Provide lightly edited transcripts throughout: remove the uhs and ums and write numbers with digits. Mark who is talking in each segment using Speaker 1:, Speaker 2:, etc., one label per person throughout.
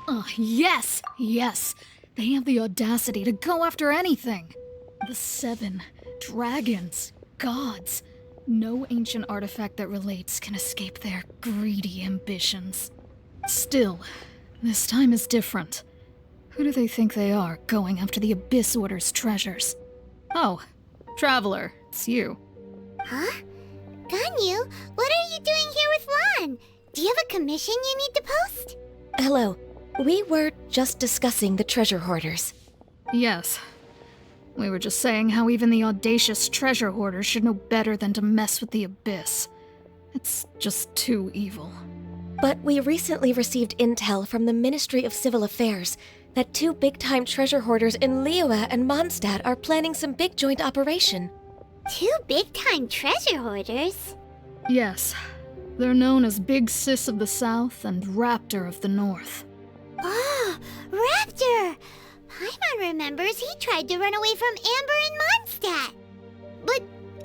Speaker 1: Oh, yes! Yes! They have the audacity to go after anything! The 7 dragons, gods. No ancient artifact that relates can escape their greedy ambitions. Still, this time is different. Who do they think they are, going after the Abyss Order's treasures? Oh, Traveler, it's you.
Speaker 2: Huh? Ganyu, what are you doing here with Lan? Do you have a commission you need to post?
Speaker 3: Hello. We were just discussing the treasure hoarders.
Speaker 1: Yes. We were just saying how even the audacious treasure hoarders should know better than to mess with the Abyss. It's just too evil.
Speaker 3: But we recently received intel from the Ministry of Civil Affairs that 2 big-time treasure hoarders in Khaenri'ah and Mondstadt are planning some big joint operation.
Speaker 2: 2 big-time treasure hoarders?
Speaker 1: Yes. They're known as Big Sis of the South and Raptor of the North.
Speaker 2: Oh, Raptor! Paimon remembers he tried to run away from Amber and Mondstadt. But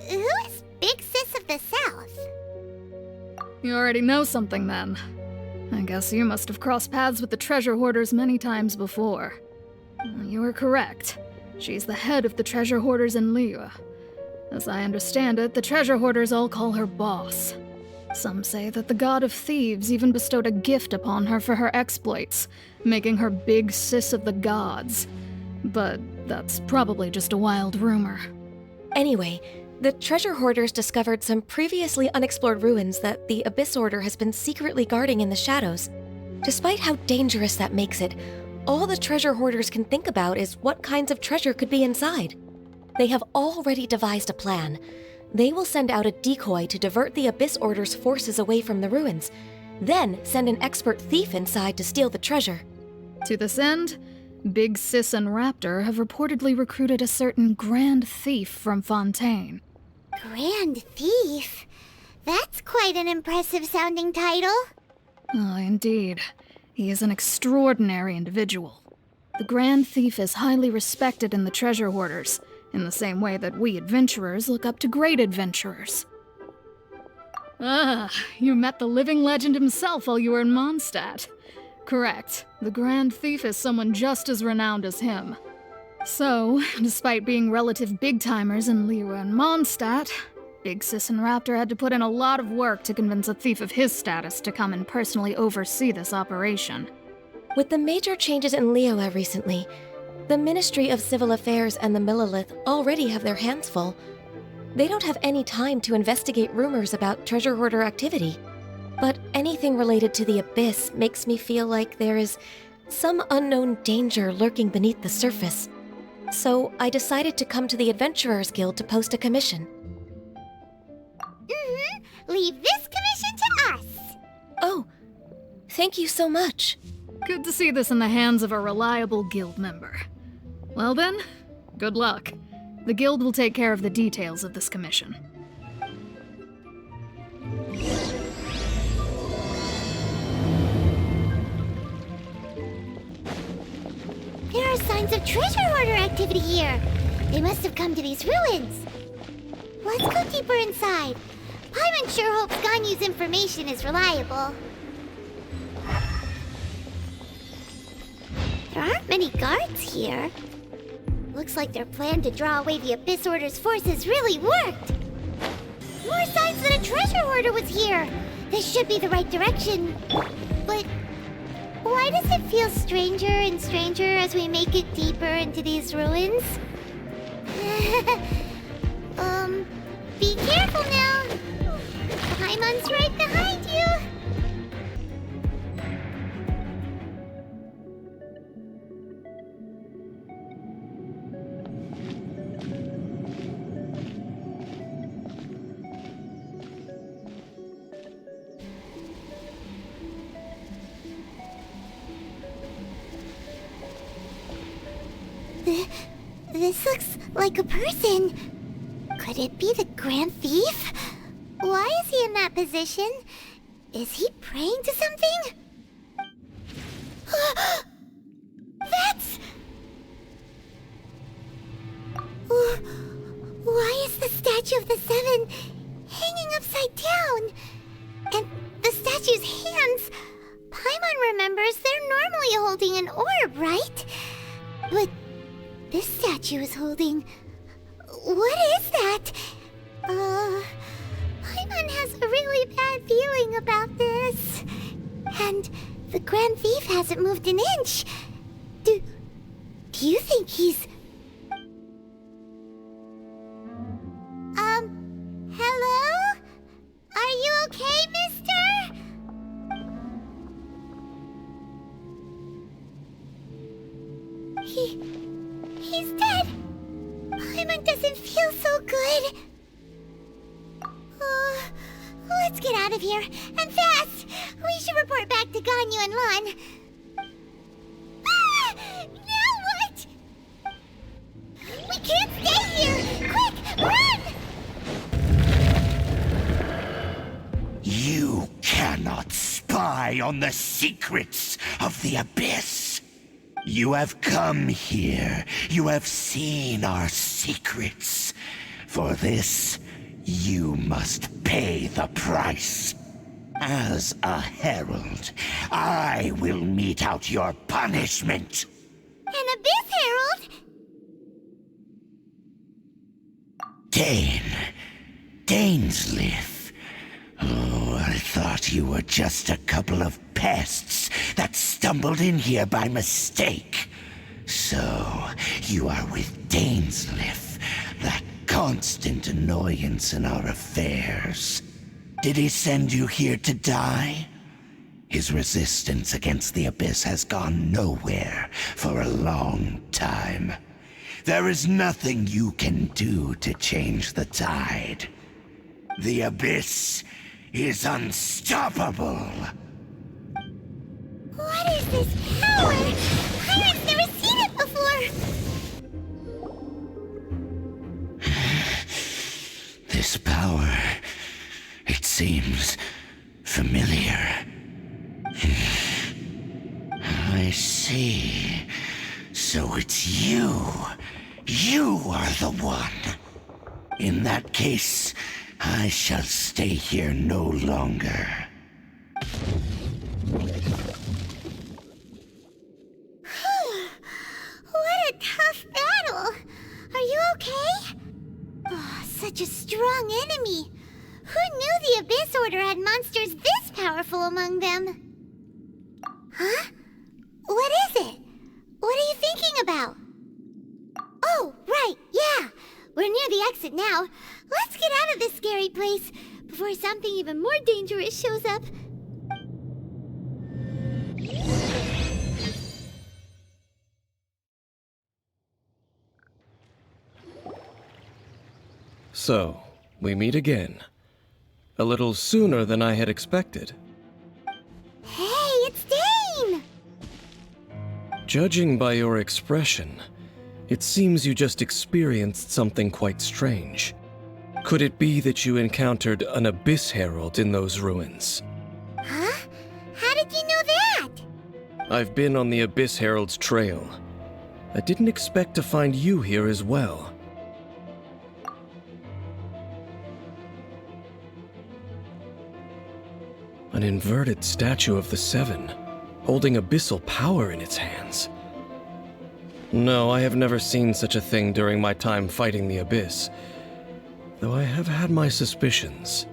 Speaker 2: who is Big Sis of the South?
Speaker 1: You already know something then. I guess you must have crossed paths with the treasure hoarders many times before. You were correct. She's the head of the treasure hoarders in Khaenri'ah. As I understand it, the treasure hoarders all call her boss. Some say that the god of thieves even bestowed a gift upon her for her exploits, making her Big Sis of the gods. But that's probably just a wild rumor.
Speaker 3: Anyway, the treasure hoarders discovered some previously unexplored ruins that the Abyss Order has been secretly guarding in the shadows. Despite how dangerous that makes it, all the treasure hoarders can think about is what kinds of treasure could be inside. They have already devised a plan. They will send out a decoy to divert the Abyss Order's forces away from the ruins, then send an expert thief inside to steal the treasure.
Speaker 1: To this end, Big Sis and Raptor have reportedly recruited a certain Grand Thief from Fontaine.
Speaker 2: Grand Thief? That's quite an impressive sounding title.
Speaker 1: Oh, indeed. He is an extraordinary individual. The Grand Thief is highly respected in the treasure hoarders, in the same way that we adventurers look up to great adventurers. Ah, you met the living legend himself while you were in Mondstadt. Correct. The Grand Thief is someone just as renowned as him. So, despite being relative big-timers in Khaenri'ah and Mondstadt, Big Sis and Raptor had to put in a lot of work to convince a thief of his status to come and personally oversee this operation.
Speaker 3: With the major changes in Khaenri'ah recently, the Ministry of Civil Affairs and the Millelith already have their hands full. They don't have any time to investigate rumors about treasure hoarder activity. But anything related to the Abyss makes me feel like there is some unknown danger lurking beneath the surface. So I decided to come to the Adventurers Guild to post a commission.
Speaker 2: Leave this commission to us!
Speaker 3: Oh, thank you so much.
Speaker 1: Good to see this in the hands of a reliable guild member. Well then, good luck. The guild will take care of the details of this commission.
Speaker 2: There are signs of treasure hoarder activity here. They must have come to these ruins. Let's go deeper inside. Paimon sure hopes Ganyu's information is reliable. There aren't many guards here. Looks like their plan to draw away the Abyss Order's forces really worked. More signs that a treasure hoarder was here. This should be the right direction. But why does it feel stranger and stranger as we make it deeper into these ruins? Be careful now. Paimon's right behind you. This looks like a person. Could it be the Grand Thief? Why is he in that position? Is he praying to something? That's... Why is the statue of the Seven hanging upside down? And the statue's hands... members, they're normally holding an orb, right? But this statue is holding... What is that? Paimon has a really bad feeling about this. And the Grand Thief hasn't moved an inch. Do you think he's... Hello? Are you okay, mister? He's dead. Paimon doesn't feel so good. Let's get out of here, and fast! We should report back to Ganyu and Lan. Ah! Now what? We can't stay here! Quick, run!
Speaker 4: You cannot spy on the secrets of the Abyss. You have come here. You have seen our secrets. For this, you must pay the price. As a herald, I will mete out your punishment.
Speaker 2: An Abyss Herald?
Speaker 4: Dainsleif. Oh, I thought you were just a couple of pests that stumbled in here by mistake. So, you are with Dainsleif, that constant annoyance in our affairs. Did he send you here to die? His resistance against the Abyss has gone nowhere for a long time. There is nothing you can do to change the tide. The Abyss is unstoppable.
Speaker 2: What is this power? Pirate's never seen it before!
Speaker 4: This power, it seems familiar. I see. So it's you. You are the one. In that case, I shall stay here no longer.
Speaker 2: What a tough battle! Are you okay? Oh, such a strong enemy. Who knew the Abyss Order had monsters this powerful among them? Huh? What is it? What are you thinking about? Oh, right, yeah. We're near the exit now. Let's get out of this scary place before something even more dangerous shows up.
Speaker 5: So, we meet again. A little sooner than I had expected.
Speaker 2: Hey, it's Dane!
Speaker 5: Judging by your expression, it seems you just experienced something quite strange. Could it be that you encountered an Abyss Herald in those ruins?
Speaker 2: Huh? How did you know that?
Speaker 5: I've been on the Abyss Herald's trail. I didn't expect to find you here as well. An inverted statue of the Seven, holding abyssal power in its hands. No, I have never seen such a thing during my time fighting the Abyss, though I have had my suspicions.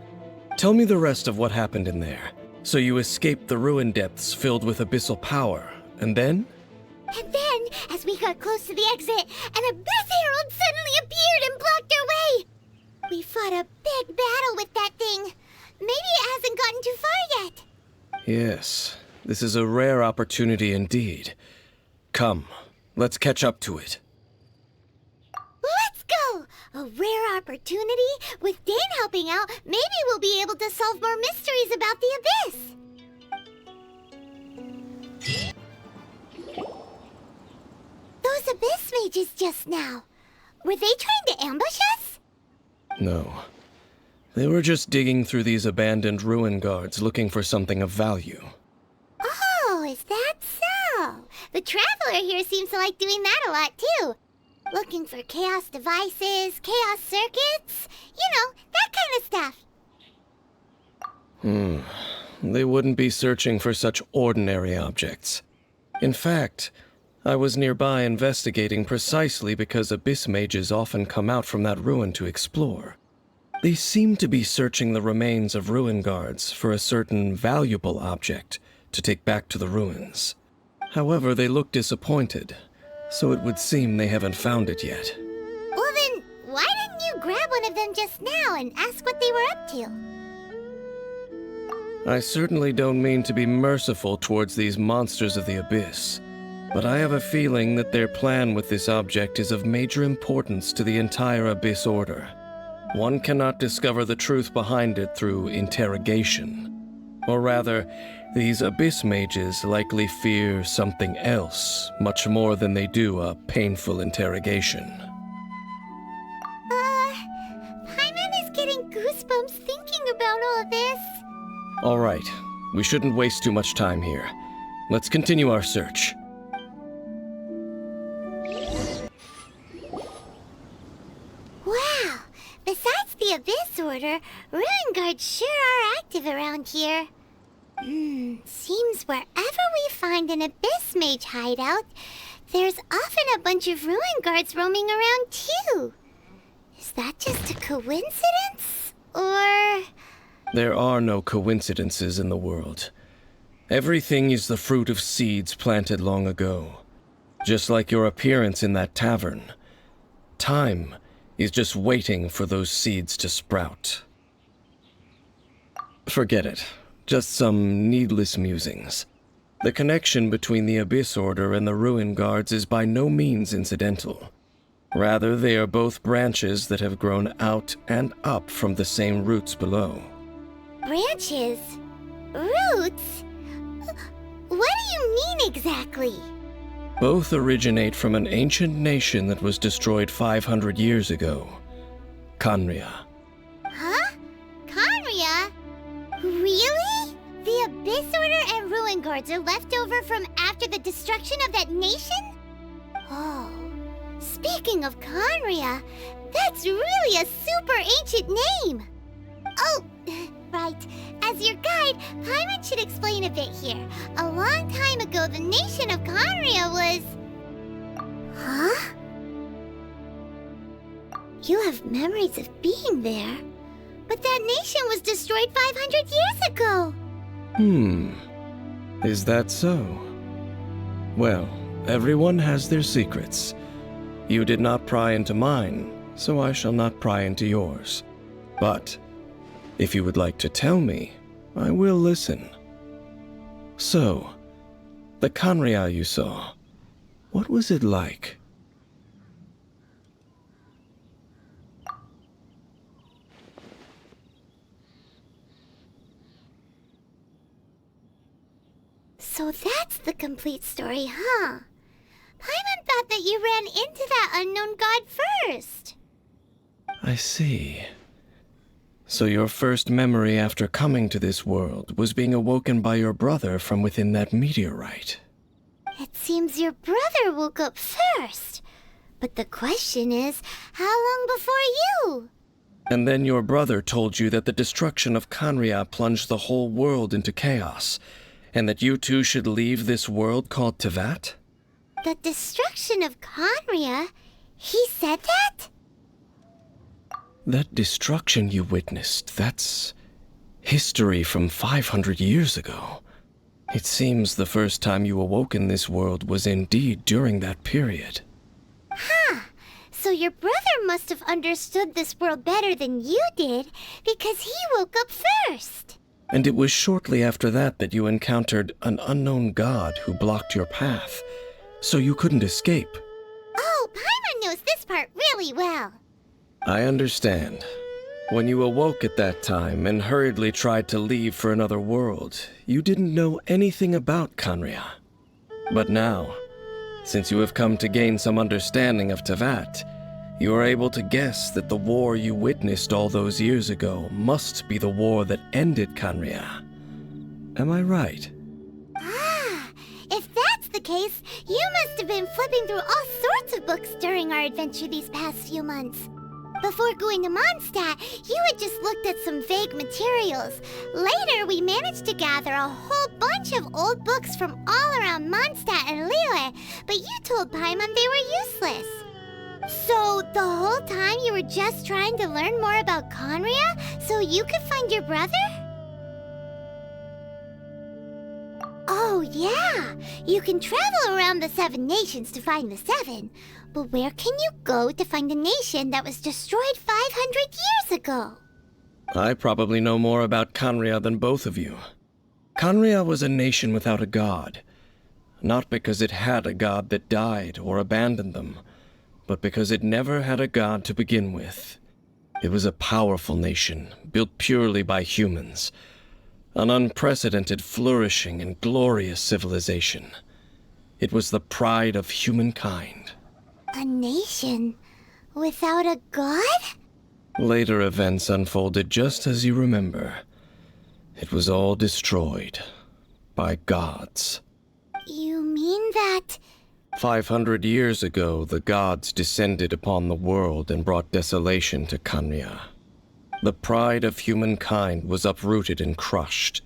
Speaker 5: Tell me the rest of what happened in there. So you escaped the ruin depths filled with abyssal power, and then?
Speaker 2: And then, as we got close to the exit, an Abyss Herald suddenly appeared and blocked our way! We fought a big battle with that thing. Maybe it hasn't gotten too far yet.
Speaker 5: Yes, this is a rare opportunity indeed. Come, let's catch up to it.
Speaker 2: Let's go! A rare opportunity? With Dane helping out, maybe we'll be able to solve more mysteries about the Abyss. Those Abyss mages just now. Were they trying to ambush us?
Speaker 5: No. They were just digging through these abandoned ruin guards looking for something of value.
Speaker 2: Oh, is that so? The Traveler here seems to like doing that a lot, too. Looking for chaos devices, chaos circuits, you know, that kind of stuff.
Speaker 5: they wouldn't be searching for such ordinary objects. In fact, I was nearby investigating precisely because abyss mages often come out from that ruin to explore. They seem to be searching the remains of ruin guards for a certain valuable object to take back to the ruins. However, they look disappointed, so it would seem they haven't found it yet.
Speaker 2: Well then, why didn't you grab one of them just now and ask what they were up to?
Speaker 5: I certainly don't mean to be merciful towards these monsters of the abyss, but I have a feeling that their plan with this object is of major importance to the entire Abyss Order. One cannot discover the truth behind it through interrogation. Or rather, these Abyss mages likely fear something else much more than they do a painful interrogation.
Speaker 2: Paimon is getting goosebumps thinking about all this.
Speaker 5: All right, we shouldn't waste too much time here. Let's continue our search.
Speaker 2: Wow! Besides the Abyss Order, Ruin Guards sure are active around here. Seems wherever we find an Abyss Mage hideout, there's often a bunch of Ruin Guards roaming around too. Is that just a coincidence? Or...
Speaker 5: There are no coincidences in the world. Everything is the fruit of seeds planted long ago. Just like your appearance in that tavern. Time is just waiting for those seeds to sprout. Forget it. Just some needless musings. The connection between the Abyss Order and the Ruin Guards is by no means incidental. Rather, they are both branches that have grown out and up from the same roots below.
Speaker 2: branches? Roots? What do you mean exactly?
Speaker 5: Both originate from an ancient nation that was destroyed 500 years ago. Khaenri'ah.
Speaker 2: Huh? Khaenri'ah? Really? The Abyss Order and Ruin Guards are left over from after the destruction of that nation? Oh, speaking of Khaenri'ah, that's really a super ancient name! Oh, right. As your guide, Paimon should explain a bit here. A long time ago, the nation of Khaenri'ah was... Huh? You have memories of being there. But that nation was destroyed 500 years ago.
Speaker 5: Is that so? Well, everyone has their secrets. You did not pry into mine, so I shall not pry into yours. But if you would like to tell me, I will listen. So, the Khaenri'ah you saw, what was it like?
Speaker 2: So that's the complete story, huh? Paimon thought that you ran into that unknown god first.
Speaker 5: I see. So your first memory after coming to this world was being awoken by your brother from within that meteorite.
Speaker 2: It seems your brother woke up first. But the question is, how long before you?
Speaker 5: And then your brother told you that the destruction of Khaenri'ah plunged the whole world into chaos, and that you two should leave this world called Teyvat?
Speaker 2: The destruction of Khaenri'ah? He said that?
Speaker 5: That destruction you witnessed, that's history from 500 years ago. It seems the first time you awoke in this world was indeed during that period.
Speaker 2: Huh. So your brother must have understood this world better than you did, because he woke up first.
Speaker 5: And it was shortly after that that you encountered an unknown god who blocked your path, so you couldn't escape.
Speaker 2: Oh, Paimon knows this part really well.
Speaker 5: I understand. When you awoke at that time and hurriedly tried to leave for another world, you didn't know anything about Khaenri'ah. But now, since you have come to gain some understanding of Teyvat, you are able to guess that the war you witnessed all those years ago must be the war that ended Khaenri'ah. Am I right?
Speaker 2: Ah, if that's the case, you must have been flipping through all sorts of books during our adventure these past few months. Before going to Mondstadt, you had just looked at some vague materials. Later, we managed to gather a whole bunch of old books from all around Mondstadt and Liyue, but you told Paimon they were useless. So, the whole time you were just trying to learn more about Khaenri'ah so you could find your brother? Oh, yeah! You can travel around the 7 nations to find the 7. But where can you go to find a nation that was destroyed 500 years ago?
Speaker 5: I probably know more about Khaenri'ah than both of you. Khaenri'ah was a nation without a god. Not because it had a god that died or abandoned them, but because it never had a god to begin with. It was a powerful nation, built purely by humans. An unprecedented, flourishing, and glorious civilization. It was the pride of humankind.
Speaker 2: A nation without a god?
Speaker 5: Later events unfolded just as you remember. It was all destroyed by gods.
Speaker 2: You mean that...
Speaker 5: 500 years ago, the gods descended upon the world and brought desolation to Khaenri'ah. The pride of humankind was uprooted and crushed,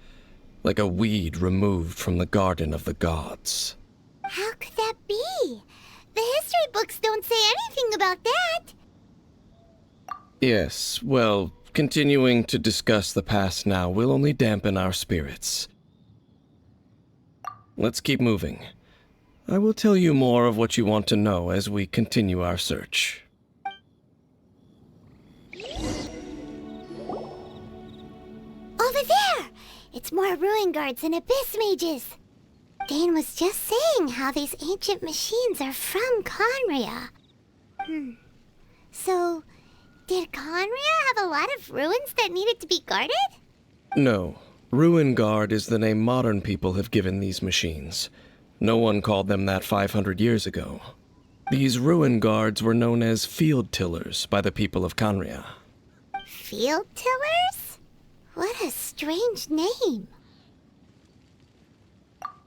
Speaker 5: like a weed removed from the garden of the gods.
Speaker 2: How could that be? The history books don't say anything about that.
Speaker 5: Yes, well, continuing to discuss the past now will only dampen our spirits. Let's keep moving. I will tell you more of what you want to know as we continue our search.
Speaker 2: Over there! It's more ruin guards and abyss mages. Dane was just saying how these ancient machines are from Khaenri'ah. So, did Khaenri'ah have a lot of ruins that needed to be guarded?
Speaker 5: No. Ruin Guard is the name modern people have given these machines. No one called them that 500 years ago. These ruin guards were known as field tillers by the people of Khaenri'ah.
Speaker 2: Field tillers? What a strange name.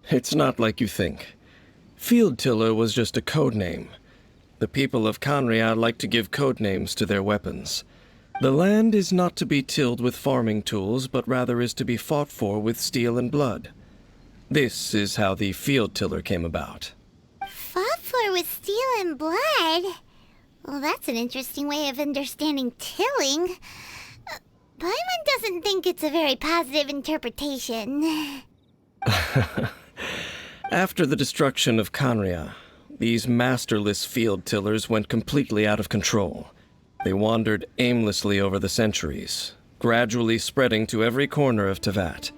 Speaker 5: It's not like you think. Field tiller was just a code name. The people of Khaenri'ah like to give code names to their weapons. The land is not to be tilled with farming tools, but rather is to be fought for with steel and blood. This is how the field tiller came about.
Speaker 2: Fought for with steel and blood? Well, that's an interesting way of understanding tilling. Paimon doesn't think it's a very positive interpretation.
Speaker 5: After the destruction of Khaenri'ah, these masterless field tillers went completely out of control. They wandered aimlessly over the centuries, gradually spreading to every corner of Teyvat,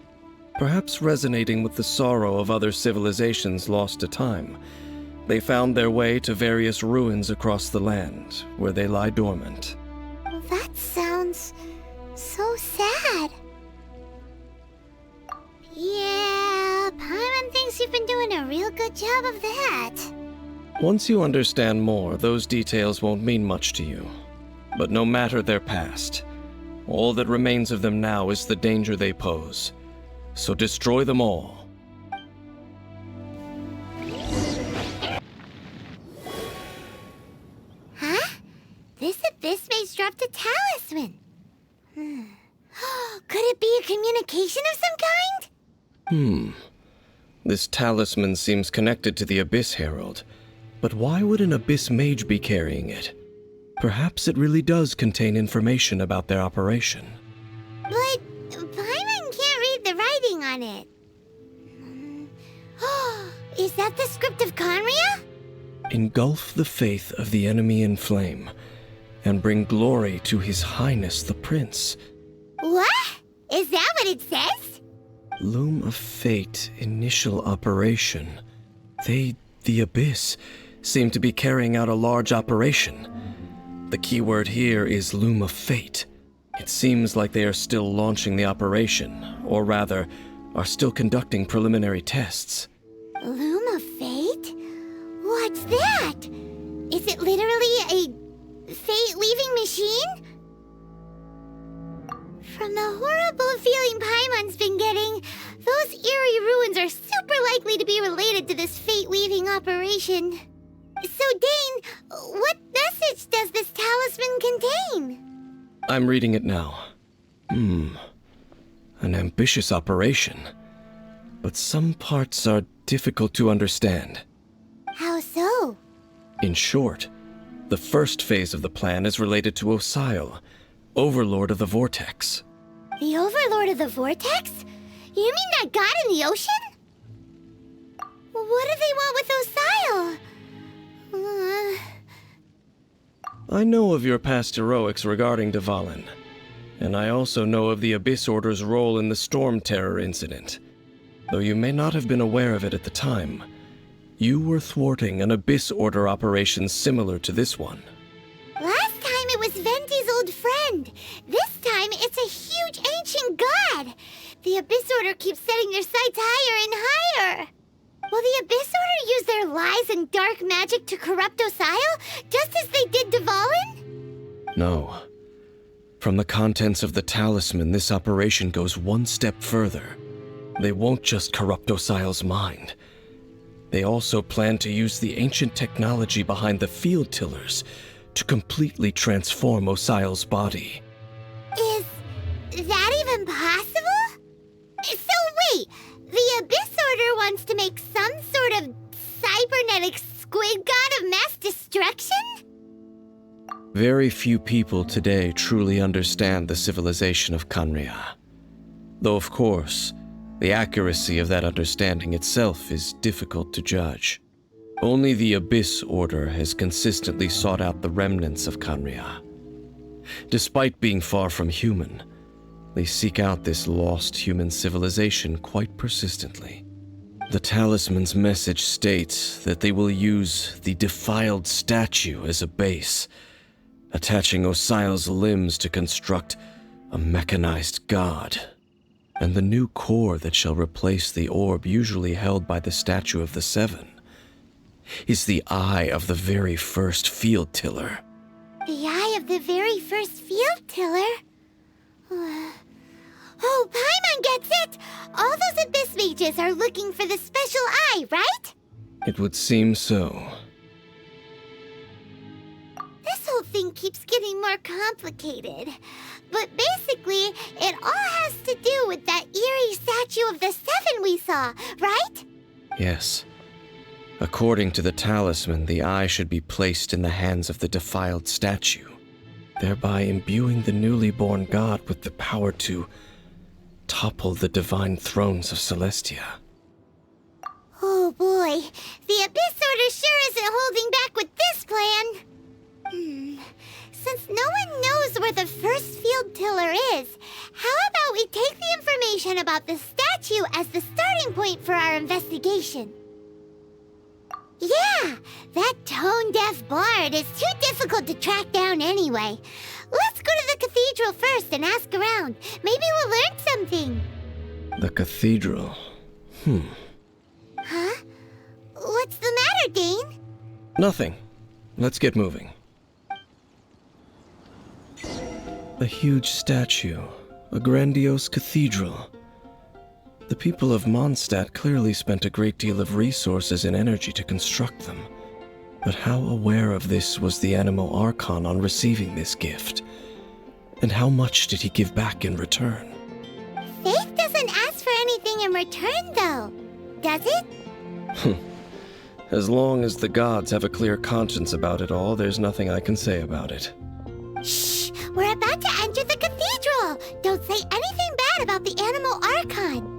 Speaker 5: perhaps resonating with the sorrow of other civilizations lost to time. They found their way to various ruins across the land, where they lie dormant.
Speaker 2: That sounds so sad. Yeah, Paimon thinks you've been doing a real good job of that.
Speaker 5: Once you understand more, those details won't mean much to you. But no matter their past, all that remains of them now is the danger they pose. So destroy them all.
Speaker 2: Huh? This abyss maze dropped a talisman. Could it be a communication of some kind?
Speaker 5: This talisman seems connected to the Abyss Herald. But why would an Abyss Mage be carrying it? Perhaps it really does contain information about their operation.
Speaker 2: But Paimon can't read the writing on it. Is that the script of Khaenri'ah?
Speaker 5: Engulf the faith of the enemy in flame, and bring glory to His Highness the Prince.
Speaker 2: What? Is that what it says?
Speaker 5: Loom of Fate, initial operation. They, the Abyss, seem to be carrying out a large operation. The keyword here is Loom of Fate. It seems like they are still launching the operation, or rather, are still conducting preliminary tests.
Speaker 2: Loom of Fate? What's that? Is it literally a fate-weaving machine? From the horrible feeling Paimon's been getting, those eerie ruins are super likely to be related to this fate-weaving operation. So, Dane, what message does this talisman talisman contain?
Speaker 5: I'm reading it now. An ambitious operation. But some parts are difficult to understand.
Speaker 2: How so?
Speaker 5: In short, the first phase of the plan is related to Osile, Overlord of the Vortex.
Speaker 2: The Overlord of the Vortex? You mean that god in the ocean? What do they want with Osile?
Speaker 5: I know of your past heroics regarding Dvalin, and I also know of the Abyss Order's role in the Storm Terror incident. Though you may not have been aware of it at the time, you were thwarting an Abyss Order operation similar to this one.
Speaker 2: Last time it was Venti's old friend. This time it's a huge ancient god. The Abyss Order keeps setting their sights higher and higher. Will the Abyss Order use their lies and dark magic to corrupt Osile, just as they did Dvalin?
Speaker 5: No. From the contents of the talisman, this operation goes one step further. They won't just corrupt Osile's mind. They also plan to use the ancient technology behind the field tillers to completely transform Osile's body.
Speaker 2: Is that even possible? So wait, the Abyss Order wants to make some sort of cybernetic squid god of mass destruction?
Speaker 5: Very few people today truly understand the civilization of Khaenri'ah. Though of course, the accuracy of that understanding itself is difficult to judge. Only the Abyss Order has consistently sought out the remnants of Khaenri'ah. Despite being far from human, they seek out this lost human civilization quite persistently. The talisman's message states that they will use the defiled statue as a base, attaching Osile's limbs to construct a mechanized god. And the new core that shall replace the orb usually held by the statue of the Seven is the eye of the very first field tiller.
Speaker 2: The eye of the very first field tiller? Oh, Paimon gets it! All those Abyss mages are looking for the special eye, right?
Speaker 5: It would seem so.
Speaker 2: This whole thing keeps getting more complicated. But basically, it all has to do with that eerie statue of the Seven we saw, right?
Speaker 5: Yes. According to the talisman, the eye should be placed in the hands of the defiled statue, thereby imbuing the newly born god with the power to topple the divine thrones of Celestia.
Speaker 2: Oh boy, the Abyss Order sure isn't holding back with this plan. Since no one knows where the first field tiller is, how about we take the information about the statue as the starting point for our investigation? Yeah, that tone-deaf bard is too difficult to track down anyway. Let's go to the cathedral first and ask around. Maybe we'll learn something.
Speaker 5: The cathedral.
Speaker 2: Huh? What's the matter, Dane?
Speaker 5: Nothing. Let's get moving. A huge statue, a grandiose cathedral. The people of Mondstadt clearly spent a great deal of resources and energy to construct them. But how aware of this was the Animo Archon on receiving this gift? And how much did he give back in return?
Speaker 2: Faith doesn't ask for anything in return, though, does it?
Speaker 5: As long as the gods have a clear conscience about it all, there's nothing I can say about it.
Speaker 2: Shh! We're about to enter the cathedral! Don't say anything bad about the Animo Archon!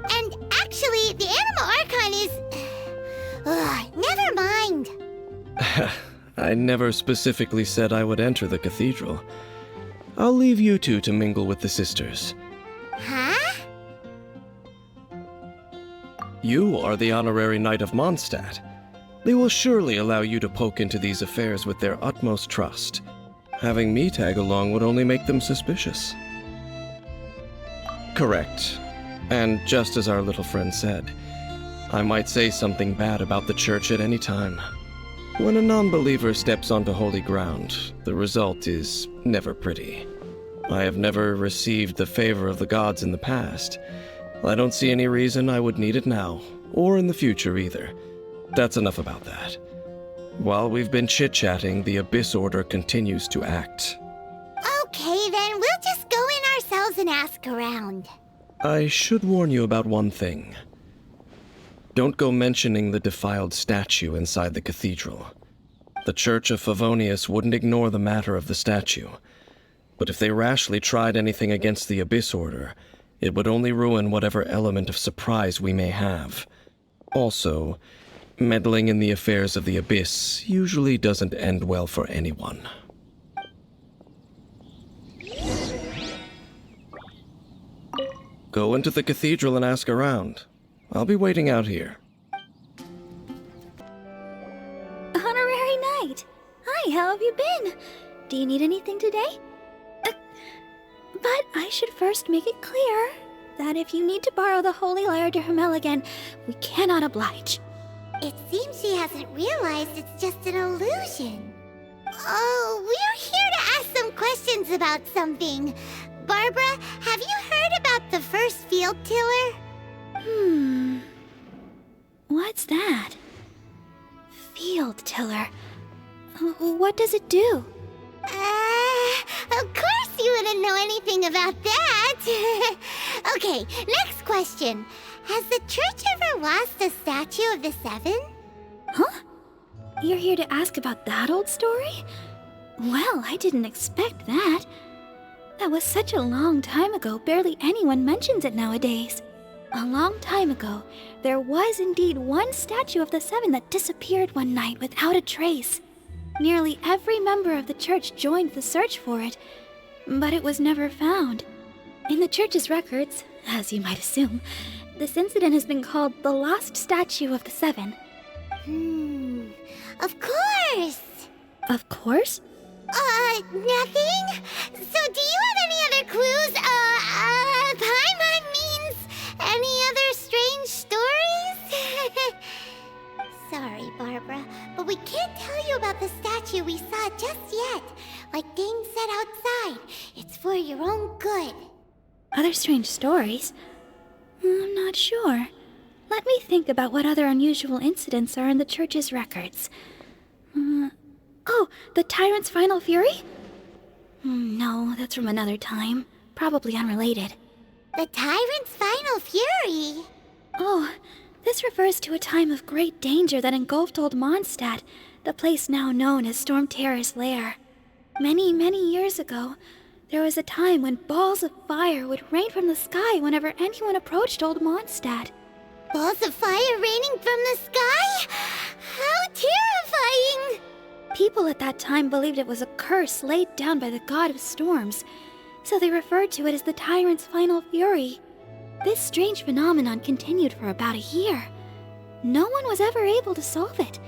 Speaker 2: And actually, the Animo Archon is... never mind.
Speaker 5: I never specifically said I would enter the cathedral. I'll leave you two to mingle with the sisters.
Speaker 2: Huh?
Speaker 5: You are the honorary knight of Mondstadt. They will surely allow you to poke into these affairs with their utmost trust. Having me tag along would only make them suspicious. Correct. And just as our little friend said, I might say something bad about the church at any time. When a non-believer steps onto holy ground, the result is never pretty. I have never received the favor of the gods in the past. I don't see any reason I would need it now, or in the future either. That's enough about that. While we've been chit-chatting, the Abyss Order continues to act.
Speaker 2: Okay, then we'll just go in ourselves and ask around.
Speaker 5: I should warn you about one thing. Don't go mentioning the defiled statue inside the cathedral. The Church of Favonius wouldn't ignore the matter of the statue, but if they rashly tried anything against the Abyss Order, it would only ruin whatever element of surprise we may have. Also, meddling in the affairs of the Abyss usually doesn't end well for anyone. Go into the cathedral and ask around. I'll be waiting out here.
Speaker 6: Honorary Knight! Hi, how have you been? Do you need anything today? But I should first make it clear that if you need to borrow the Holy Lyre to Hermel again, we cannot oblige.
Speaker 2: It seems she hasn't realized it's just an illusion. Oh, we're here to ask some questions about something. Barbara, have you heard about the first field tiller?
Speaker 6: What's that? Field tiller. What does it do?
Speaker 2: Of course you wouldn't know anything about that. Okay, next question. Has the church ever lost a statue of the Seven?
Speaker 6: Huh? You're here to ask about that old story? Well, I didn't expect that. That was such a long time ago, barely anyone mentions it nowadays. A long time ago, there was indeed one statue of the Seven that disappeared one night without a trace. Nearly every member of the church joined the search for it, but it was never found. In the church's records, as you might assume, this incident has been called the Lost Statue of the Seven.
Speaker 2: Of course!
Speaker 6: Of course?
Speaker 2: Nothing? So do you have any other clues? Paimon means any other strange stories? Sorry, Barbara, but we can't tell you about the statue we saw just yet. Like Dane said outside, it's for your own good.
Speaker 6: Other strange stories? I'm not sure. Let me think about what other unusual incidents are in the church's records. Oh, the Tyrant's Final Fury? No, that's from another time. Probably unrelated.
Speaker 2: The Tyrant's Final Fury?
Speaker 6: Oh, this refers to a time of great danger that engulfed Old Mondstadt, the place now known as Storm Terror's lair. Many, many years ago, there was a time when balls of fire would rain from the sky whenever anyone approached Old Mondstadt.
Speaker 2: Balls of fire raining from the sky? How terrifying!
Speaker 6: People at that time believed it was a curse laid down by the god of storms, so they referred to it as the Tyrant's Final Fury. This strange phenomenon continued for about a year. No one was ever able to solve it.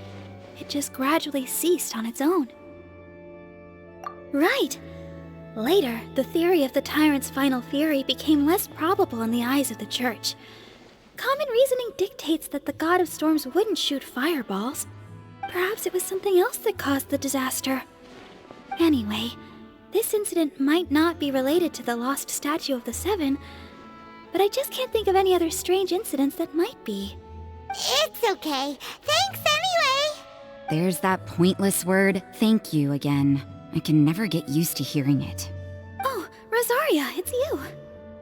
Speaker 6: It just gradually ceased on its own. Right. Later, the theory of the Tyrant's Final Fury became less probable in the eyes of the church. Common reasoning dictates that the god of storms wouldn't shoot fireballs. Perhaps it was something else that caused the disaster. Anyway, this incident might not be related to the lost statue of the Seven, but I just can't think of any other strange incidents that might be.
Speaker 2: It's okay. Thanks anyway.
Speaker 7: There's that pointless word, thank you, again. I can never get used to hearing it.
Speaker 6: Oh, Rosaria, it's you.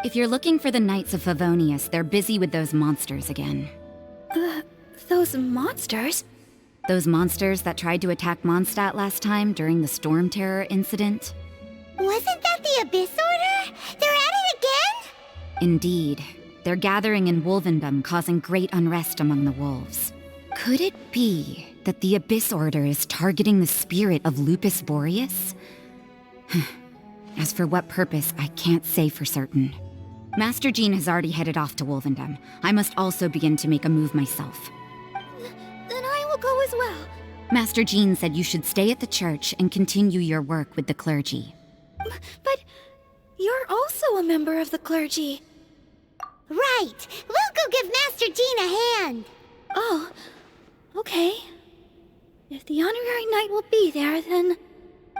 Speaker 7: If you're looking for the Knights of Favonius, they're busy with those monsters again.
Speaker 6: Those monsters?
Speaker 7: Those monsters that tried to attack Mondstadt last time during the Storm Terror incident?
Speaker 2: Wasn't that the Abyss Order? They're at it again?
Speaker 7: Indeed. They're gathering in Wolvendom, causing great unrest among the wolves. Could it be that the Abyss Order is targeting the spirit of Lupus Boreas? As for what purpose, I can't say for certain. Master Jean has already headed off to Wolvendom. I must also begin to make a move myself.
Speaker 6: Then I will go as well.
Speaker 7: Master Jean said you should stay at the church and continue your work with the clergy.
Speaker 6: But you're also a member of the clergy.
Speaker 2: Right. We'll go give Master Jean a hand.
Speaker 6: Oh, okay. If the Honorary Knight will be there, then...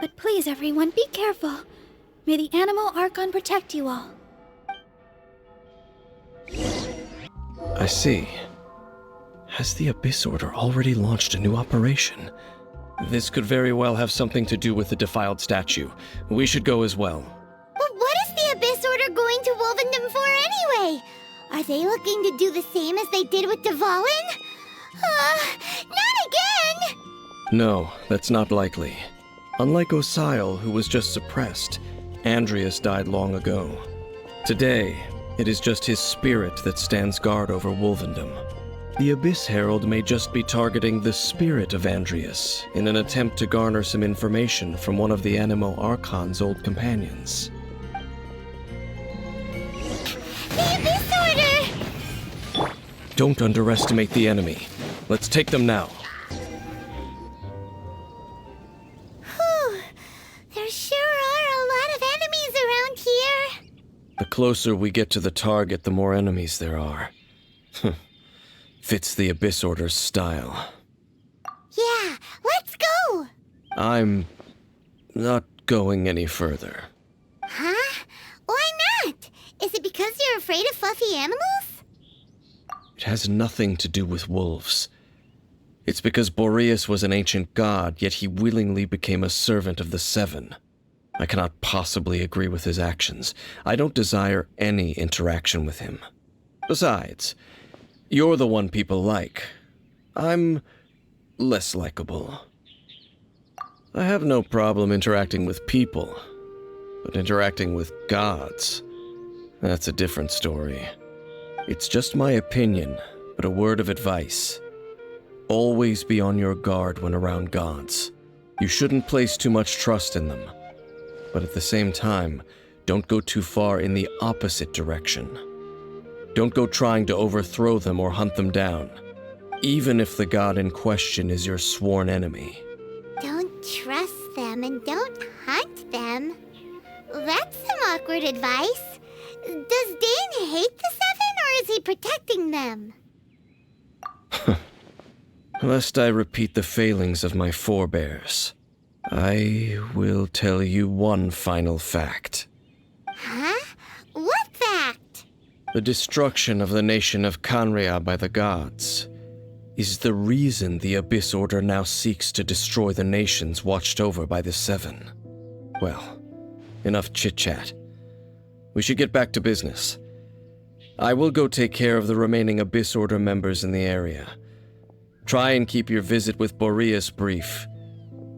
Speaker 6: But please, everyone, be careful. May the Animal Archon protect you all.
Speaker 5: I see. Has the Abyss Order already launched a new operation? This could very well have something to do with the defiled statue. We should go as well.
Speaker 2: But what is the Abyss Order going to Wolvendom for anyway? Are they looking to do the same as they did with Dvalin? Not again!
Speaker 5: No, that's not likely. Unlike Osile, who was just suppressed, Andrias died long ago. Today, it is just his spirit that stands guard over Wolvendom. The Abyss Herald may just be targeting the spirit of Andrias in an attempt to garner some information from one of the Animo Archon's old companions.
Speaker 2: The Abyss Order!
Speaker 5: Don't underestimate the enemy. Let's take them now.
Speaker 2: Whew. There sure are a lot of enemies around here.
Speaker 5: The closer we get to the target, the more enemies there are. Fits the Abyss Order's style.
Speaker 2: Yeah, let's go!
Speaker 5: I'm not going any further.
Speaker 2: Huh? Why not? Is it because you're afraid of fluffy animals?
Speaker 5: It has nothing to do with wolves. It's because Boreas was an ancient god, yet he willingly became a servant of the Seven. I cannot possibly agree with his actions. I don't desire any interaction with him. Besides, you're the one people like. I'm less likable. I have no problem interacting with people, but interacting with gods, that's a different story. It's just my opinion, but a word of advice. Always be on your guard when around gods. You shouldn't place too much trust in them, but at the same time, don't go too far in the opposite direction. Don't go trying to overthrow them or hunt them down, even if the god in question is your sworn enemy.
Speaker 2: Don't trust them and don't hunt them. That's some awkward advice. Does Dane hate the Seven, or is he protecting them?
Speaker 5: Lest I repeat the failings of my forebears, I will tell you one final fact.
Speaker 2: Huh? What fact?
Speaker 5: The destruction of the nation of Khaenri'ah by the gods is the reason the Abyss Order now seeks to destroy the nations watched over by the Seven. Well, enough chit-chat. We should get back to business. I will go take care of the remaining Abyss Order members in the area. Try and keep your visit with Boreas brief.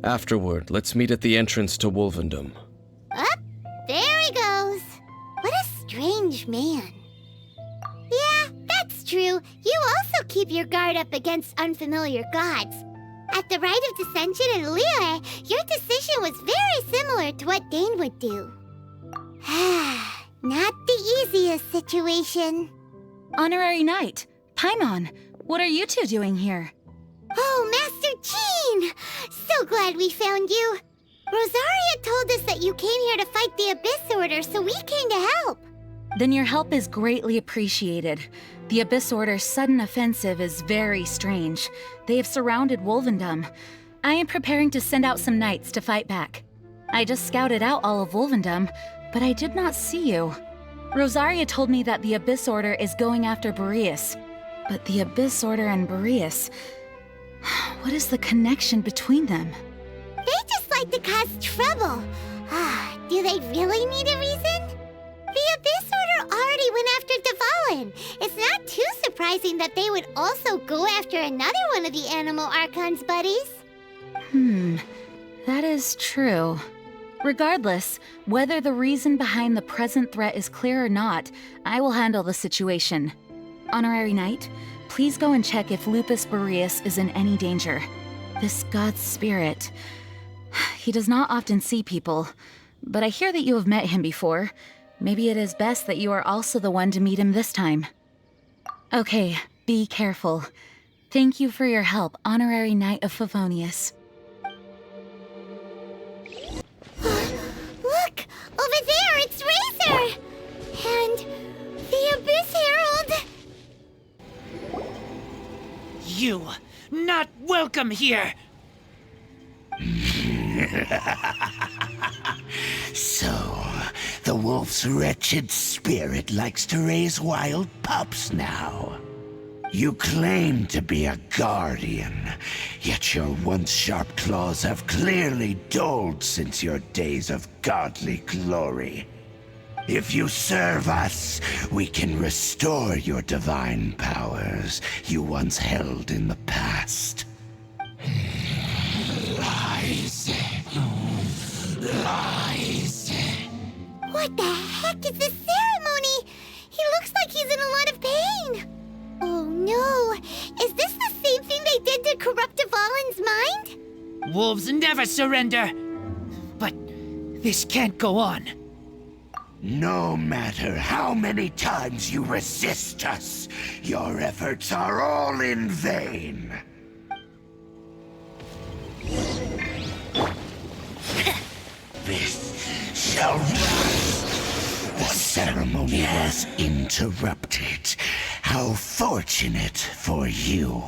Speaker 5: Afterward, let's meet at the entrance to Wolvendom.
Speaker 2: Up, there he goes. What a strange man. Yeah, that's true. You also keep your guard up against unfamiliar gods. At the Rite of Dissension in Liyue, your decision was very similar to what Dane would do. Not the easiest situation.
Speaker 7: Honorary Knight, Paimon, what are you two doing here?
Speaker 2: Oh, Master Jean! So glad we found you. Rosaria told us that you came here to fight the Abyss Order, so we came to help.
Speaker 7: Then your help is greatly appreciated. The Abyss Order's sudden offensive is very strange. They have surrounded Wolvendom. I am preparing to send out some knights to fight back. I just scouted out all of Wolvendom, but I did not see you. Rosaria told me that the Abyss Order is going after Boreas. But the Abyss Order and Boreas... what is the connection between them?
Speaker 2: They just like to cause trouble. Do they really need a reason? The Abyss Order already went after Dvalin. It's not too surprising that they would also go after another one of the Animo Archon's buddies.
Speaker 7: That is true. Regardless, whether the reason behind the present threat is clear or not, I will handle the situation. Honorary Knight, please go and check if Lupus Boreas is in any danger. This god's spirit... he does not often see people, but I hear that you have met him before. Maybe it is best that you are also the one to meet him this time. Okay, be careful. Thank you for your help, Honorary Knight of Favonius.
Speaker 2: Look! Over there, it's Razor! And the Abyss Herald!
Speaker 8: You, not welcome here!
Speaker 4: So, the wolf's wretched spirit likes to raise wild pups now. You claim to be a guardian, yet your once sharp claws have clearly dulled since your days of godly glory. If you serve us, we can restore your divine powers you once held in the past. Lies. Lies.
Speaker 2: What the heck is this ceremony? He looks like he's in a lot of pain. Oh no, is this the same thing they did to corrupt Dvalin's mind?
Speaker 8: Wolves never surrender. But this can't go on.
Speaker 4: No matter how many times you resist us, your efforts are all in vain. This shall rise. The ceremony was interrupted. How fortunate for you.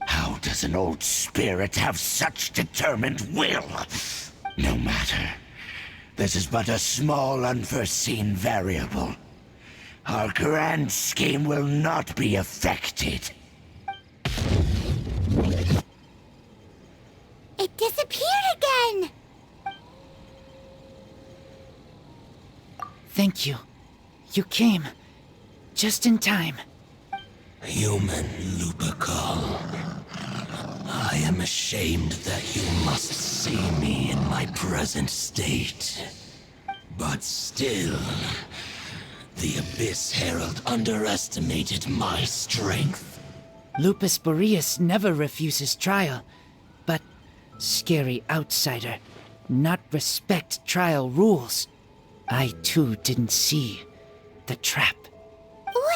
Speaker 4: How does an old spirit have such determined will? No matter. This is but a small, unforeseen variable. Our grand scheme will not be affected.
Speaker 2: It disappeared again!
Speaker 8: Thank you. You came. Just in time.
Speaker 9: Human Lupercal. I am ashamed that you must see me in my present state. But still, the Abyss Herald underestimated my strength.
Speaker 8: Lupus Boreas never refuses trial, but scary outsider, not respect trial rules. I too didn't see the trap.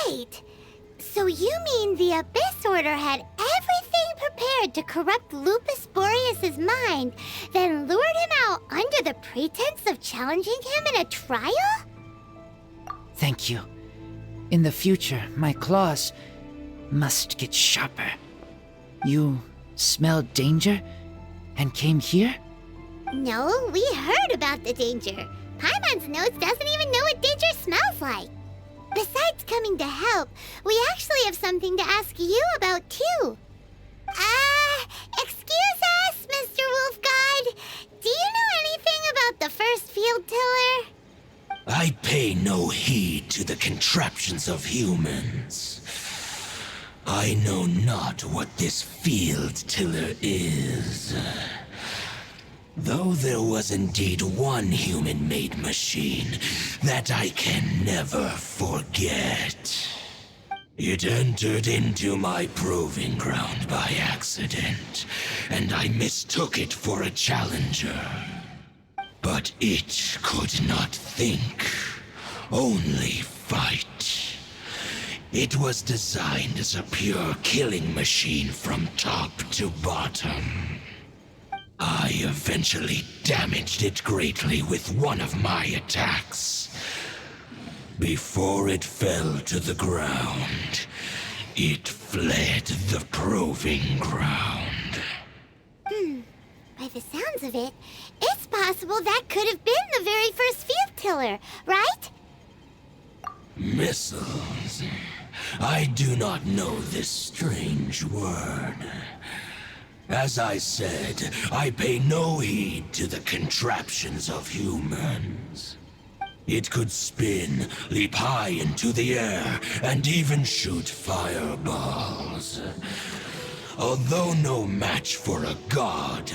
Speaker 2: Wait, so you mean the Abyss Order had everything prepared to corrupt Lupus Boreas' mind, then lured him out under the pretense of challenging him in a trial?
Speaker 8: Thank you. In the future, my claws must get sharper. You smelled danger and came here?
Speaker 2: No, we heard about the danger. Paimon's nose doesn't even know what danger smells like. Besides coming to help, we actually have something to ask you about too. Excuse us, Mr. Wolf Guide. Do you know anything about the first field tiller?
Speaker 9: I pay no heed to the contraptions of humans. I know not what this field tiller is. Though there was indeed one human-made machine that I can never forget. It entered into my proving ground by accident, and I mistook it for a challenger. But it could not think, only fight. It was designed as a pure killing machine from top to bottom. I eventually damaged it greatly with one of my attacks. Before it fell to the ground, it fled the proving ground.
Speaker 2: By the sounds of it, it's possible that could have been the very first field tiller, right?
Speaker 9: Missiles. I do not know this strange word. As I said, I pay no heed to the contraptions of humans. It could spin, leap high into the air, and even shoot fireballs. Although no match for a god,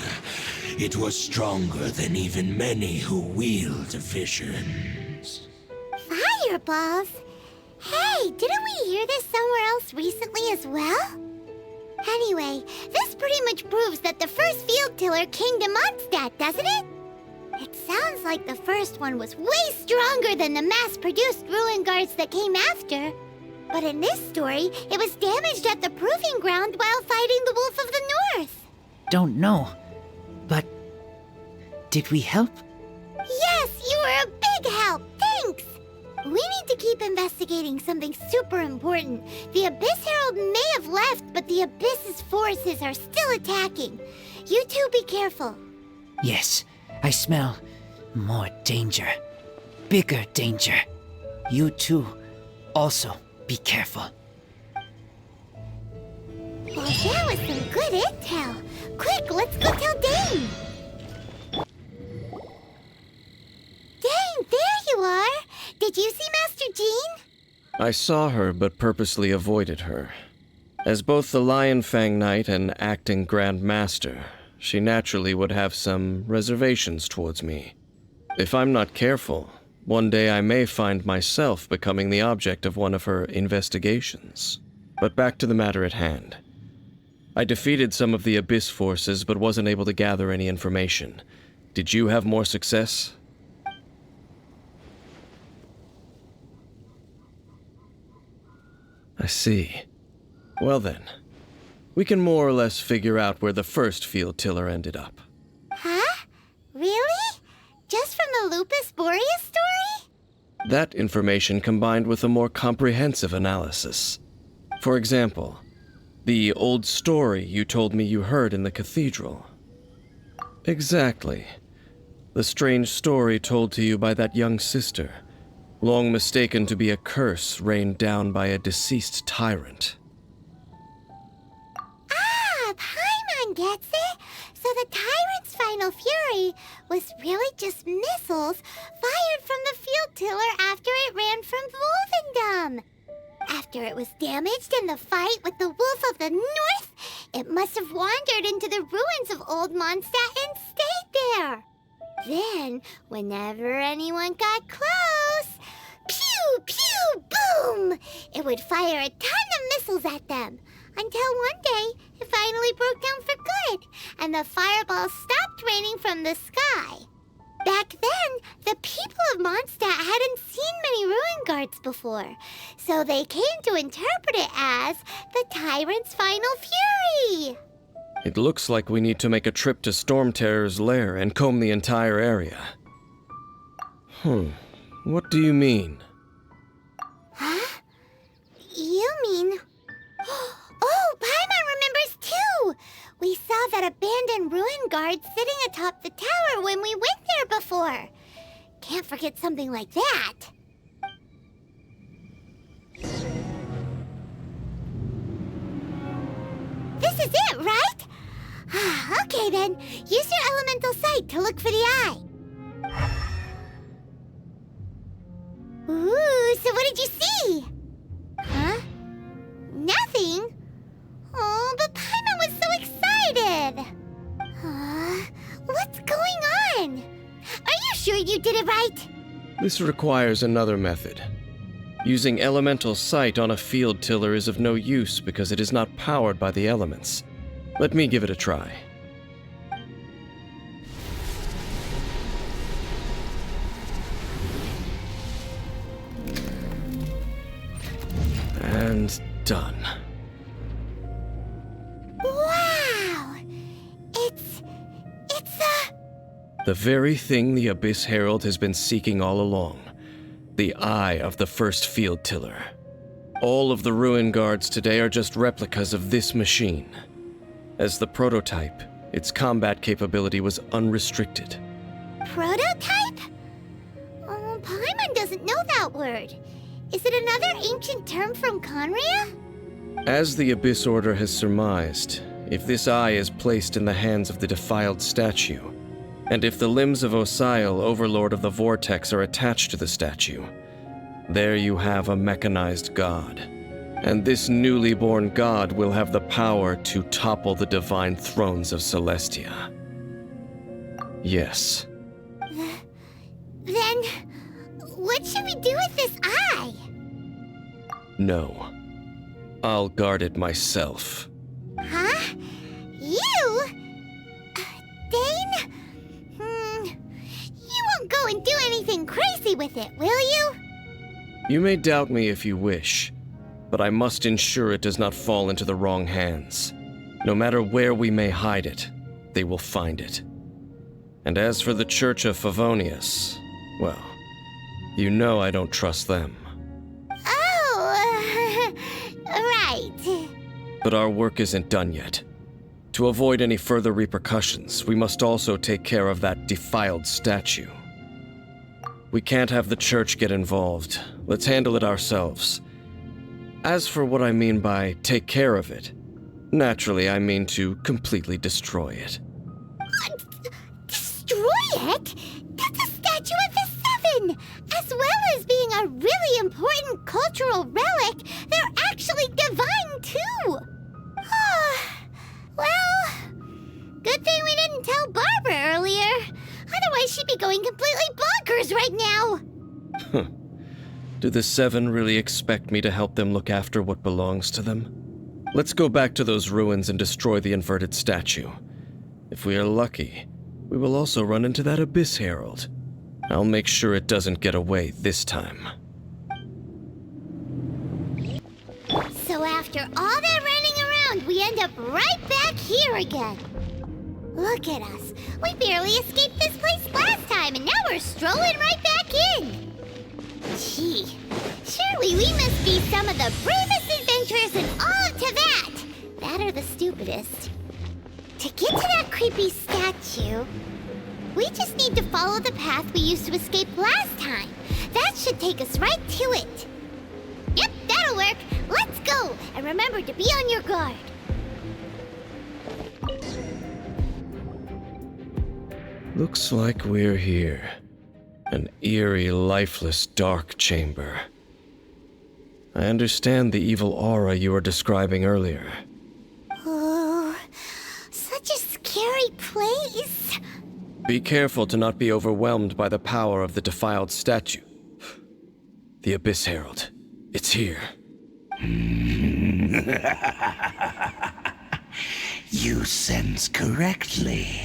Speaker 9: it was stronger than even many who wield visions.
Speaker 2: Fireballs? Hey, didn't we hear this somewhere else recently as well? Anyway, this pretty much proves that the first field tiller came to Mondstadt, doesn't it? It sounds like the first one was way stronger than the mass-produced ruin guards that came after. But in this story, it was damaged at the proving ground while fighting the Wolf of the North.
Speaker 8: Don't know, but did we help?
Speaker 2: Yes, you were a big help. Thanks. We need to keep investigating something super important. The Abyss Herald may have left, but the Abyss's forces are still attacking. You two be careful.
Speaker 8: Yes, I smell more danger. Bigger danger. You too, also be careful.
Speaker 2: That was some good intel. Quick, let's go tell Dane. Dane, there you are. Did you see Master Jean?
Speaker 5: I saw her, but purposely avoided her. As both the Lion Fang Knight and acting Grand Master, she naturally would have some reservations towards me. If I'm not careful, one day I may find myself becoming the object of one of her investigations. But back to the matter at hand. I defeated some of the Abyss forces, but wasn't able to gather any information. Did you have more success? I see. Well then, we can more or less figure out where the first field tiller ended up.
Speaker 2: Huh? Really? Just from the Lupus Boreas story?
Speaker 5: That information combined with a more comprehensive analysis. For example, the old story you told me you heard in the cathedral. Exactly. The strange story told to you by that young sister, long mistaken to be a curse rained down by a deceased tyrant.
Speaker 2: Ah, Paimon gets it. So the tyrant's final fury was really just missiles fired from the field tiller after it ran from Wolvendom. After it was damaged in the fight with the Wolf of the North, it must have wandered into the ruins of Old Mondstadt and stayed there. Then, whenever anyone got close, pew, pew, boom! It would fire a ton of missiles at them, until one day it finally broke down for good, and the fireballs stopped raining from the sky. Back then, the people of Mondstadt hadn't seen many ruin guards before, so they came to interpret it as the tyrant's final fury.
Speaker 5: It looks like we need to make a trip to Storm Terror's lair and comb the entire area. What do you mean?
Speaker 2: Huh? You mean... Oh, Paimon remembers too! We saw that abandoned ruin guard sitting atop the tower when we went there before. Can't forget something like that. This is it, right? Okay then, use your elemental sight to look for the eye. Ooh, so what did you see? Huh? Nothing? Oh, but Paimon was so excited! What's going on? Are you sure you did it right?
Speaker 5: This requires another method. Using elemental sight on a field tiller is of no use because it is not powered by the elements. Let me give it a try. And done.
Speaker 2: Wow! It's
Speaker 5: The very thing the Abyss Herald has been seeking all along. The eye of the first field tiller. All of the ruin guards today are just replicas of this machine. As the prototype, its combat capability was unrestricted.
Speaker 2: prototype? Oh, Paimon doesn't know that word. Is it another ancient term from Khaenri'ah?
Speaker 5: As the Abyss Order has surmised, if this eye is placed in the hands of the defiled statue, and if the limbs of Osial, Overlord of the Vortex, are attached to the statue, there you have a mechanized god. And this newly born god will have the power to topple the divine thrones of Celestia. Yes.
Speaker 2: Then, what should we do with this eye?
Speaker 5: No. I'll guard it myself.
Speaker 2: Huh? You? Dane? You won't go and do anything crazy with it, will you?
Speaker 5: You may doubt me if you wish, but I must ensure it does not fall into the wrong hands. No matter where we may hide it, they will find it. And as for the Church of Favonius, well, you know I don't trust them.
Speaker 2: Oh, right.
Speaker 5: But our work isn't done yet. To avoid any further repercussions, we must also take care of that defiled statue. We can't have the church get involved. Let's handle it ourselves. As for what I mean by take care of it, Naturally, I mean to completely destroy it.
Speaker 2: Destroy it? That's a statue of the Seven! As well as being a really important cultural relic, they're actually divine too! Well, good thing we didn't tell Barbara earlier. Otherwise, she'd be going completely bonkers right now!
Speaker 5: Do the Seven really expect me to help them look after what belongs to them? Let's go back to those ruins and destroy the inverted statue. If we are lucky, we will also run into that Abyss Herald. I'll make sure it doesn't get away this time.
Speaker 2: So after all that running around, we end up right back here again. Look at us. We barely escaped this place last time, and now we're strolling right back in. Gee, surely we must be some of the bravest adventurers in all of Teyvat. That or the stupidest. To get to that creepy statue, we just need to follow the path we used to escape last time. That should take us right to it. Yep, that'll work. Let's go, and remember to be on your guard.
Speaker 5: Looks like we're here. An eerie, lifeless, dark chamber. I understand the evil aura you were describing earlier.
Speaker 2: Oh, such a scary place.
Speaker 5: Be careful to not be overwhelmed by the power of the defiled statue. The Abyss Herald. It's here.
Speaker 4: You sense correctly.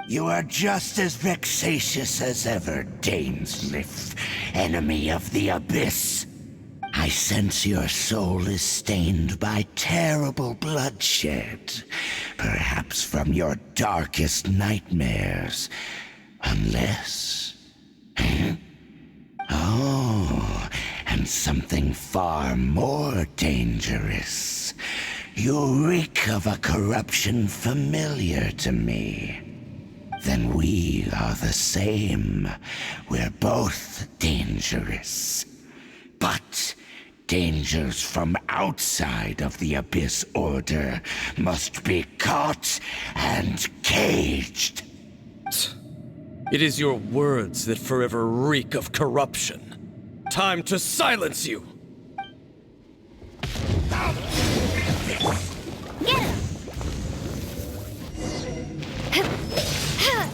Speaker 4: You are just as vexatious as ever, Dainsleif, enemy of the Abyss. I sense your soul is stained by terrible bloodshed, perhaps from your darkest nightmares. Unless... Oh, and something far more dangerous. You reek of a corruption familiar to me. Then we are the same. We're both dangerous. But dangers from outside of the Abyss Order must be caught and caged.
Speaker 5: It is your words that forever reek of corruption. Time to silence you!
Speaker 2: Get him!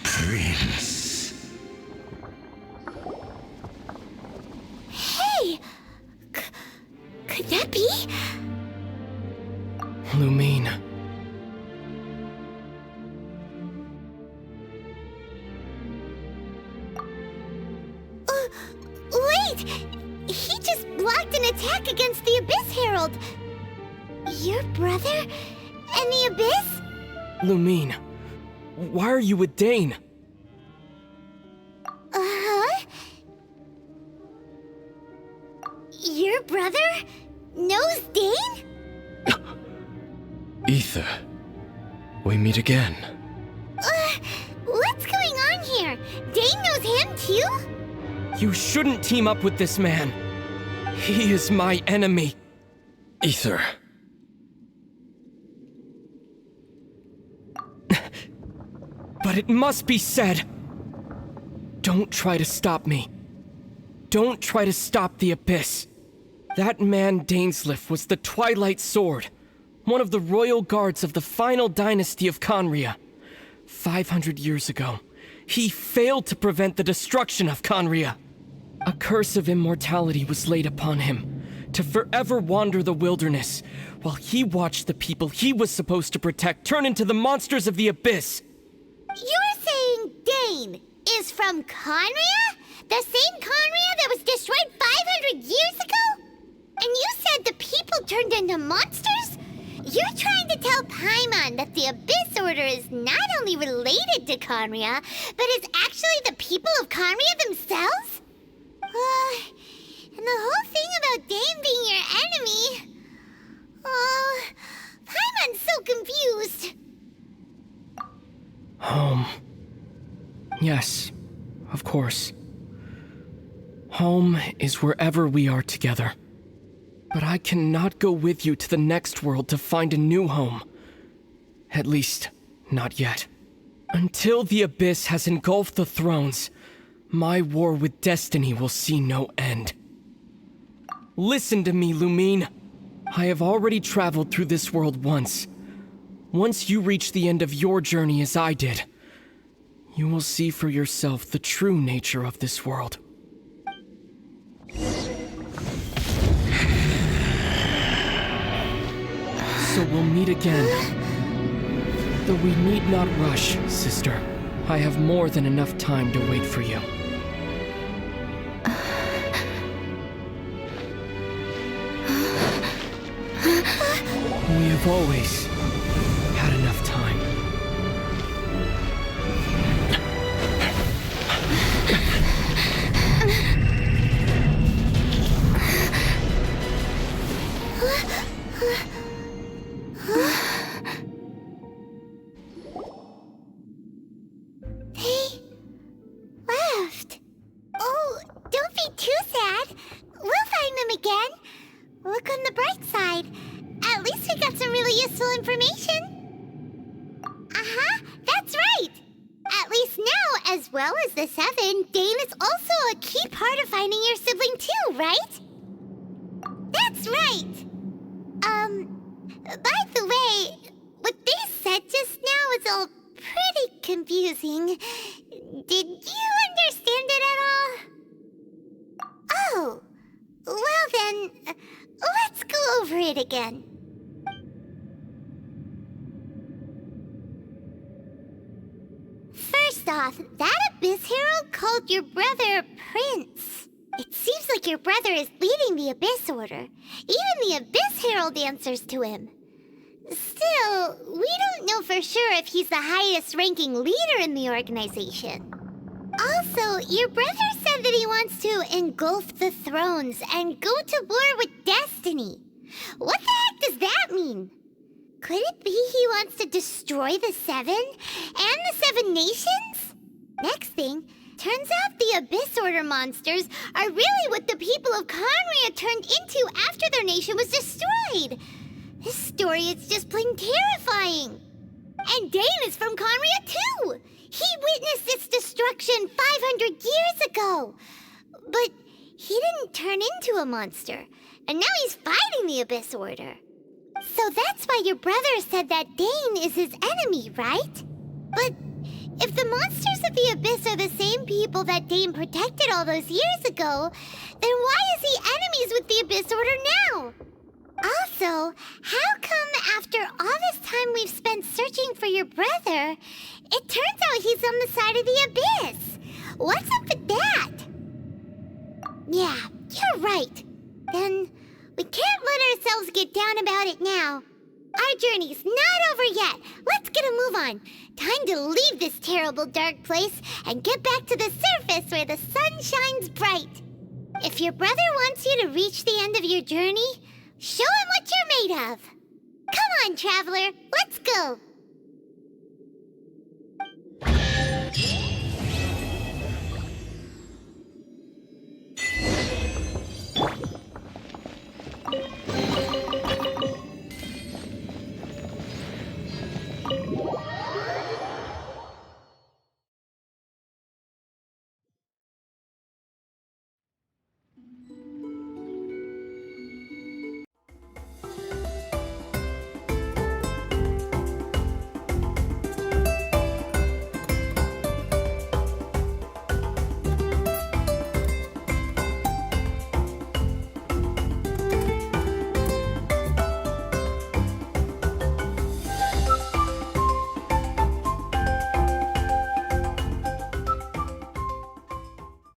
Speaker 4: Prince.
Speaker 2: Hey! Could that be?
Speaker 8: Lumine.
Speaker 2: Wait! He just blocked an attack against the Abyss Herald. Your brother and the Abyss?
Speaker 8: Lumine, why are you with Dane?
Speaker 2: Uh-huh. Your brother knows Dane?
Speaker 5: Ether, we meet again.
Speaker 2: What's going on here? Dane knows him too?
Speaker 8: You shouldn't team up with this man. He is my enemy.
Speaker 5: Ether.
Speaker 8: But it must be said. Don't try to stop me. Don't try to stop the Abyss. That man Dainsleif was the Twilight Sword, one of the royal guards of the final dynasty of Khaenri'ah. 500 years ago, he failed to prevent the destruction of Khaenri'ah. A curse of immortality was laid upon him, to forever wander the wilderness, while he watched the people he was supposed to protect turn into the monsters of the Abyss.
Speaker 2: You're saying Dane is from Khaenri'ah? The same Khaenri'ah that was destroyed 500 years ago? turned into monsters? You're trying to tell Paimon that the Abyss Order is not only related to Khaenri'ah, but is actually the people of Khaenri'ah themselves? And the whole thing about Dane being your enemy... Oh, Paimon's so confused.
Speaker 10: Home. Yes, of course. Home is wherever we are together. But I cannot go with you to the next world to find a new home. At least, not yet. Until the Abyss has engulfed the thrones, my war with destiny will see no end. Listen to me, Lumine. I have already traveled through this world once. Once you reach the end of your journey as I did, you will see for yourself the true nature of this world. So we'll meet again. Though we need not rush, sister. I have more than enough time to wait for you. We have always had enough time.
Speaker 2: They left. Oh, don't be too sad. We'll find them again. Look on the bright side. At least we got some really useful information. That's right. At least now, as well as the Seven, Dane is also a key part of finding your sibling too, right? That's right. By the way, what they said just now is all pretty confusing. Did you understand it at all? Oh, well then, let's go over it again. First off, that Abyss Herald called your brother Prince. It seems like your brother is leading the Abyss Order. Even the Abyss Herald answers to him. Still, we don't know for sure if he's the highest ranking leader in the organization. Also, your brother said that he wants to engulf the thrones and go to war with destiny. What the heck does that mean? Could it be he wants to destroy the Seven and the Seven Nations? Next thing, turns out the Abyss Order monsters are really what the people of Khaenri'ah turned into after their nation was destroyed. This story is just plain terrifying. And Dane is from Khaenri'ah too. He witnessed its destruction 500 years ago. But he didn't turn into a monster. And now he's fighting the Abyss Order. So that's why your brother said that Dane is his enemy, right? But if the monsters of the Abyss are the same people that Dane protected all those years ago, then why is he enemies with the Abyss Order now? Also, how come after all this time we've spent searching for your brother, it turns out he's on the side of the Abyss? What's up with that? Yeah, you're right. Then we can't let ourselves get down about it now. Our journey's not over yet. Let's get a move on. Time to leave this terrible dark place and get back to the surface where the sun shines bright. If your brother wants you to reach the end of your journey, show him what you're made of. Come on, traveler, let's go.